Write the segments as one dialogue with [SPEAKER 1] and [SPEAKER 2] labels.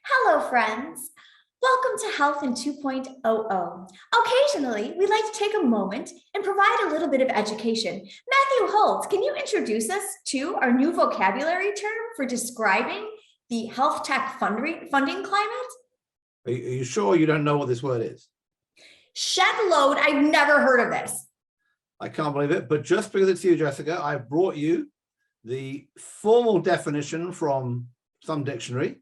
[SPEAKER 1] Hello, friends. Welcome to Health in 2.00. Occasionally, we like to take a moment and provide a little bit of education. Matthew Holt, can you introduce us to our new vocabulary term for describing the health tech funding climate?
[SPEAKER 2] Are you sure you don't know what this word is?
[SPEAKER 1] Shedload, I've never heard of this.
[SPEAKER 2] I can't believe it, but just because it's you, Jessica, I've brought you the formal definition from some dictionary.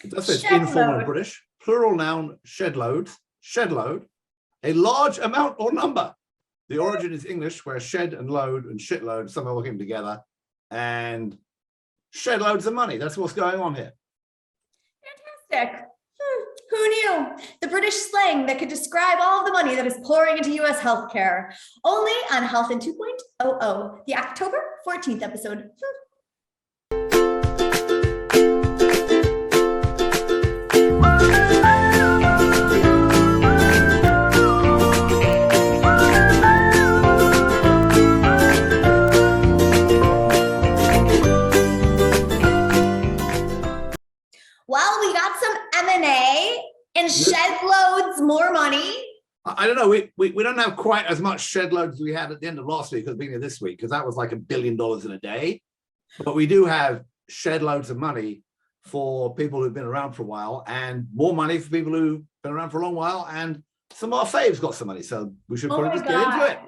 [SPEAKER 2] It does say it's informal British, plural noun, shedloads, shedload, a large amount or number. The origin is English, where shed and load and shitload somehow came together, and shed loads of money. That's what's going on here.
[SPEAKER 1] Fantastic. Who knew? The British slang that could describe all the money that is pouring into US healthcare. Only on Health in 2.00, the October 14th episode. Well, we got some M&A and shed loads more money.
[SPEAKER 2] I don't know. We don't have quite as much shed loads as we had at the end of last week at the beginning of this week, because that was like $1 billion in a day. But we do have shed loads of money for people who've been around for a while, and more money for people who've been around for a long while. And some of our faves got some money, so we should probably just get into it.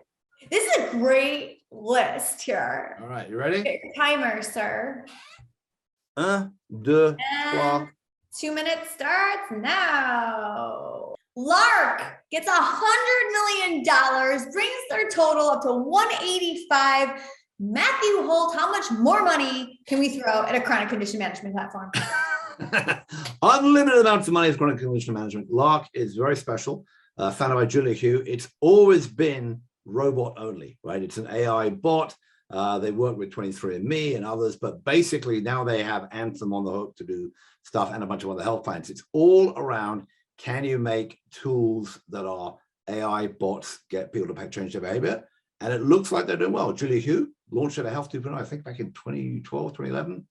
[SPEAKER 1] This is a great list here.
[SPEAKER 2] All right, you ready?
[SPEAKER 1] Get your timer, sir.
[SPEAKER 2] 1, 2, 3.
[SPEAKER 1] 2 minutes starts now. Lark gets $100 million, brings their total up to 185. Matthew Holt, how much more money can we throw at a chronic condition management platform?
[SPEAKER 2] Unlimited amounts of money is chronic condition management. Lark is very special, founded by Julia Hugh. It's always been robot only, right? It's an AI bot. They work with 23andMe and others, but basically now they have Anthem on the hook to do stuff and a bunch of other health plans. It's all around, can you make tools that are AI bots get people to change their behavior? And it looks like they're doing well. Julia Hugh launched at a Health 2.0, I think back in 2012, 2011.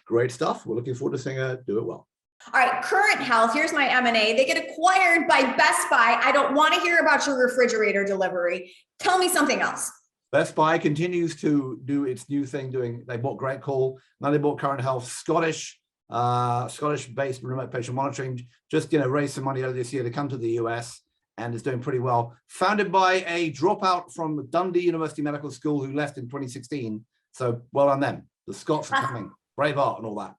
[SPEAKER 2] Great stuff. We're looking forward to seeing her do it well.
[SPEAKER 1] All right, Current Health, here's my M&A. They get acquired by Best Buy. I don't want to hear about your refrigerator delivery. Tell me something else.
[SPEAKER 2] Best Buy continues to do its new thing. They bought Great Call. Now they bought Current Health, Scottish-based remote patient monitoring. Just raised some money earlier this year to come to the US, and is doing pretty well. Founded by a dropout from Dundee University Medical School who left in 2016. So well on them. The Scots are coming. Braveheart and all that.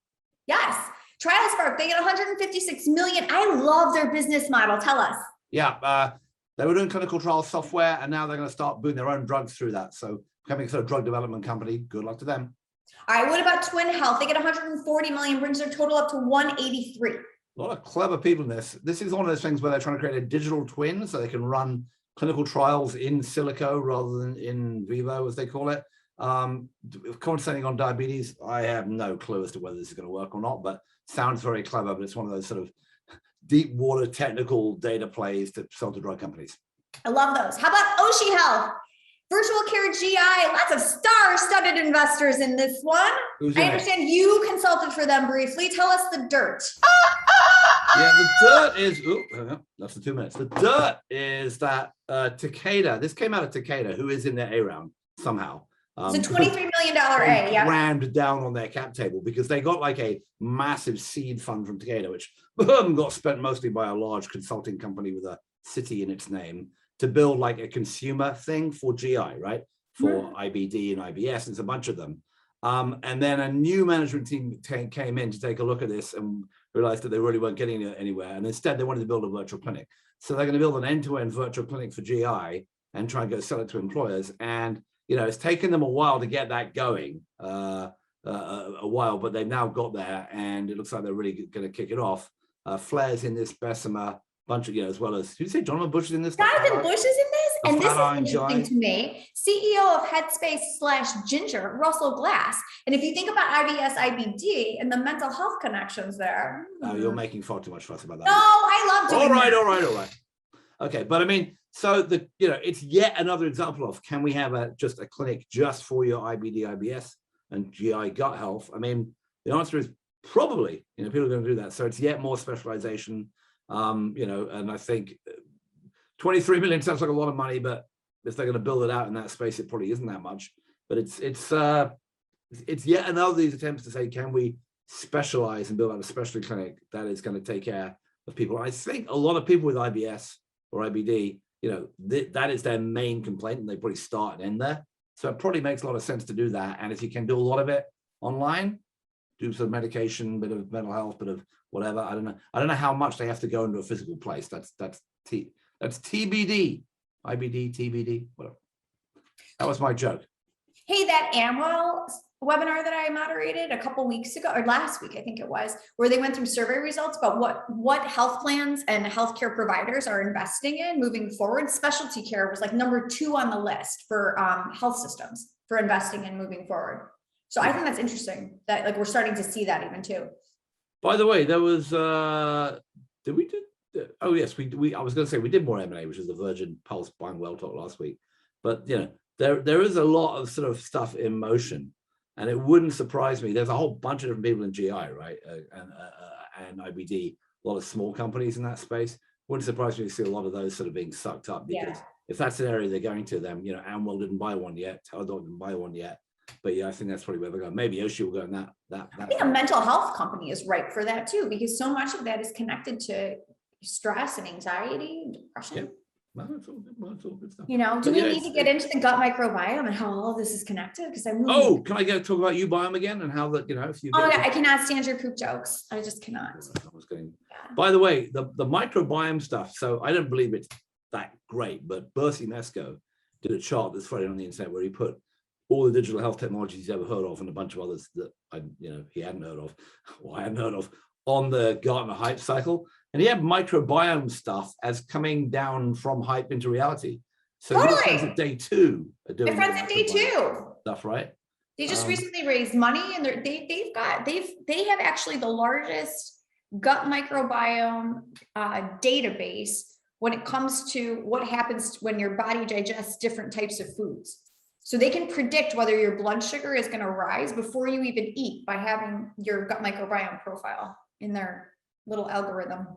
[SPEAKER 1] Yes. TrialSpark, they get $156 million. I love their business model. Tell us.
[SPEAKER 2] Yeah. They were doing clinical trial software, and now they're going to start doing their own drugs through that. So becoming a sort of drug development company. Good luck to them.
[SPEAKER 1] All right, what about Twin Health? They get $140 million, brings their total up to 183.
[SPEAKER 2] A lot of clever people in this. This is one of those things where they're trying to create a digital twin so they can run clinical trials in silico rather than in vivo, as they call it. Concentrating on diabetes, I have no clue as to whether this is going to work or not, but sounds very clever. But it's one of those sort of deep water technical data plays to sell to drug companies.
[SPEAKER 1] I love those. How about Oshi Health? Virtual care GI, lots of star-studded investors in this one. I understand you consulted for them briefly. Tell us the dirt.
[SPEAKER 2] Yeah, the dirt is, that's the 2 minutes. The dirt is that Takeda, this came out of Takeda, who is in their A round somehow.
[SPEAKER 1] It's a $23 million A, yeah.
[SPEAKER 2] Rammed down on their cap table because they got like a massive seed fund from Takeda, which got spent mostly by a large consulting company with a city in its name to build like a consumer thing for GI, right? For IBD and IBS, it's a bunch of them. And then a new management team came in to take a look at this and realized that they really weren't getting anywhere. And instead they wanted to build a virtual clinic. So they're going to build an end-to-end virtual clinic for GI and try and go sell it to employers. And it's taken them a while to get that going, a while, but they've now got there, and it looks like they're really going to kick it off. Flair's in this, Bessemer, bunch of, as well as, who did you say Jonathan Bush is in this?
[SPEAKER 1] Jonathan Bush is in this? And this is interesting to me. CEO of Headspace/Ginger, Russell Glass. And if you think about IBS, IBD, and the mental health connections there.
[SPEAKER 2] Oh, you're making far too much fuss about that.
[SPEAKER 1] No, I love doing that.
[SPEAKER 2] All right. Okay, but I mean, so it's yet another example of, can we have just a clinic just for your IBD, IBS, and GI gut health? I mean, the answer is probably, people are going to do that. So it's yet more specialization, and I think 23 million sounds like a lot of money, but if they're going to build it out in that space, it probably isn't that much. But it's yet another of these attempts to say, can we specialize and build out a specialty clinic that is going to take care of people? I think a lot of people with IBS or IBD, that is their main complaint, and they probably start and end there. So it probably makes a lot of sense to do that. And if you can do a lot of it online, do some medication, bit of mental health, bit of whatever. I don't know how much they have to go into a physical place. That's TBD, IBD, TBD, whatever. That was my joke.
[SPEAKER 1] Hey, that Amwell webinar that I moderated a couple weeks ago, or last week, I think it was, where they went through survey results about what health plans and healthcare providers are investing in moving forward. Specialty care was like number 2 on the list for health systems for investing in moving forward. So I think that's interesting that like we're starting to see that even too.
[SPEAKER 2] By the way, there was did we do? Oh yes, we. I was going to say we did more M&A, which is the Virgin Pulse buying Well talk last week. But there is a lot of sort of stuff in motion. And it wouldn't surprise me. There's a whole bunch of different people in GI, right? And IBD, a lot of small companies in that space. Wouldn't surprise me to see a lot of those sort of being sucked up, because if that's an area they're going to, them, Amwell didn't buy one yet, Teladoc didn't buy one yet. But yeah, I think that's probably where they're going. Maybe Oshi will go in that. I
[SPEAKER 1] think a mental health company is ripe for that too, because so much of that is connected to stress and anxiety and depression.
[SPEAKER 2] Yeah. Well, it's all good stuff.
[SPEAKER 1] Do we need to get into the gut microbiome and how all of this is connected? Because I'm really...
[SPEAKER 2] can I go talk about ubiome again and how that, if you
[SPEAKER 1] I cannot stand your poop jokes. I just cannot.
[SPEAKER 2] By the way, the microbiome stuff, so I don't believe it's that great, but Bercy Nesco did a chart that's floating on the internet where he put all the digital health technologies he's ever heard of and a bunch of others that he hadn't heard of, or I hadn't heard of, on the Gartner hype cycle. And he had microbiome stuff as coming down from hype into reality. So your friends at day 2 are doing.
[SPEAKER 1] My friends at day 2
[SPEAKER 2] stuff, right?
[SPEAKER 1] They just recently raised money, and they have actually the largest gut microbiome database when it comes to what happens when your body digests different types of foods. So they can predict whether your blood sugar is going to rise before you even eat by having your gut microbiome profile in their little algorithm.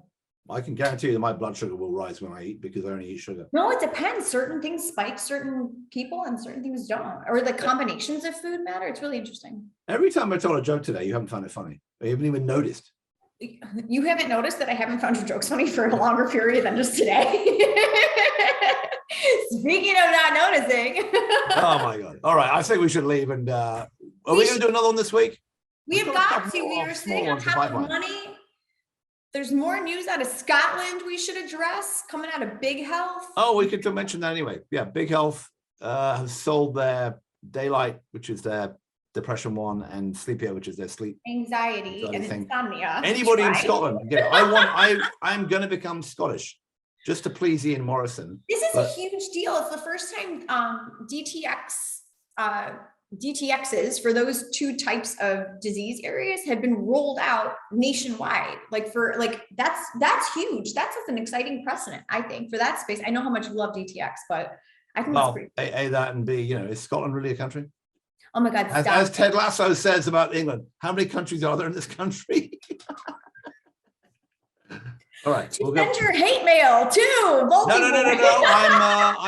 [SPEAKER 2] I can guarantee you that my blood sugar will rise when I eat, because I only eat sugar.
[SPEAKER 1] No, it depends. Certain things spike certain people and certain things don't. Or the combinations of food matter. It's really interesting.
[SPEAKER 2] Every time I told a joke today, you haven't found it funny. You haven't even noticed.
[SPEAKER 1] You haven't noticed that I haven't found your jokes funny for a longer period than just today. Speaking of not noticing.
[SPEAKER 2] Oh my God. All right. I think we should leave. And are we going to do another one this week?
[SPEAKER 1] We have got to. We are sitting on top of money. There's more news out of Scotland we should address coming out of Big Health.
[SPEAKER 2] Oh, we could mention that anyway. Yeah, Big Health has sold their Daylight, which is their depression one, and Sleepio, which is their sleep
[SPEAKER 1] anxiety and insomnia.
[SPEAKER 2] Anybody in Scotland, I'm going to become Scottish just to please Ian Morrison.
[SPEAKER 1] This is a huge deal. It's the first time DTXs for those 2 types of disease areas have been rolled out nationwide. That's huge. That's an exciting precedent, I think, for that space. I know how much you love DTX, but I think that's pretty cool.
[SPEAKER 2] A, that, and B, is Scotland really a country?
[SPEAKER 1] Oh my God.
[SPEAKER 2] As Ted Lasso says about England, how many countries are there in this country? All right.
[SPEAKER 1] Send your hate mail too.
[SPEAKER 2] No.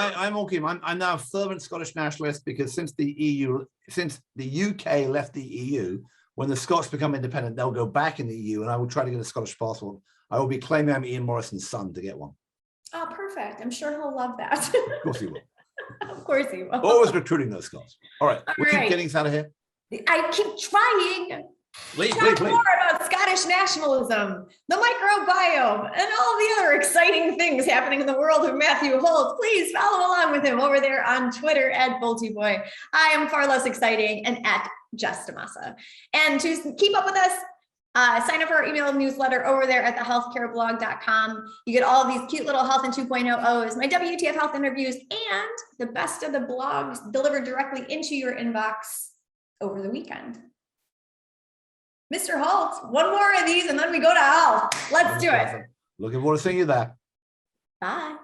[SPEAKER 2] I'm okay. I'm now a fervent Scottish nationalist, because since the UK left the EU, when the Scots become independent, they'll go back in the EU, and I will try to get a Scottish passport. I will be claiming I'm Ian Morrison's son to get one.
[SPEAKER 1] Oh, perfect. I'm sure he'll love that.
[SPEAKER 2] Of course he will.
[SPEAKER 1] Of course he will.
[SPEAKER 2] Always recruiting those Scots. All right. We'll keep getting us out of here.
[SPEAKER 1] I keep trying.
[SPEAKER 2] Please.
[SPEAKER 1] More about Scottish nationalism, the microbiome, and all the other exciting things happening in the world of Matthew Holt. Please follow along with him over there on Twitter at BoltyBoy. I am far less exciting and at Jess Damasa. And to keep up with us, sign up for our email newsletter over there at thehealthcareblog.com. You get all of these cute little Health in 2.0's, my WTF Health interviews, and the best of the blogs delivered directly into your inbox over the weekend. Mr. Holt, one more of these and then we go to health. Let's do it.
[SPEAKER 2] Looking forward to seeing you there.
[SPEAKER 1] Bye.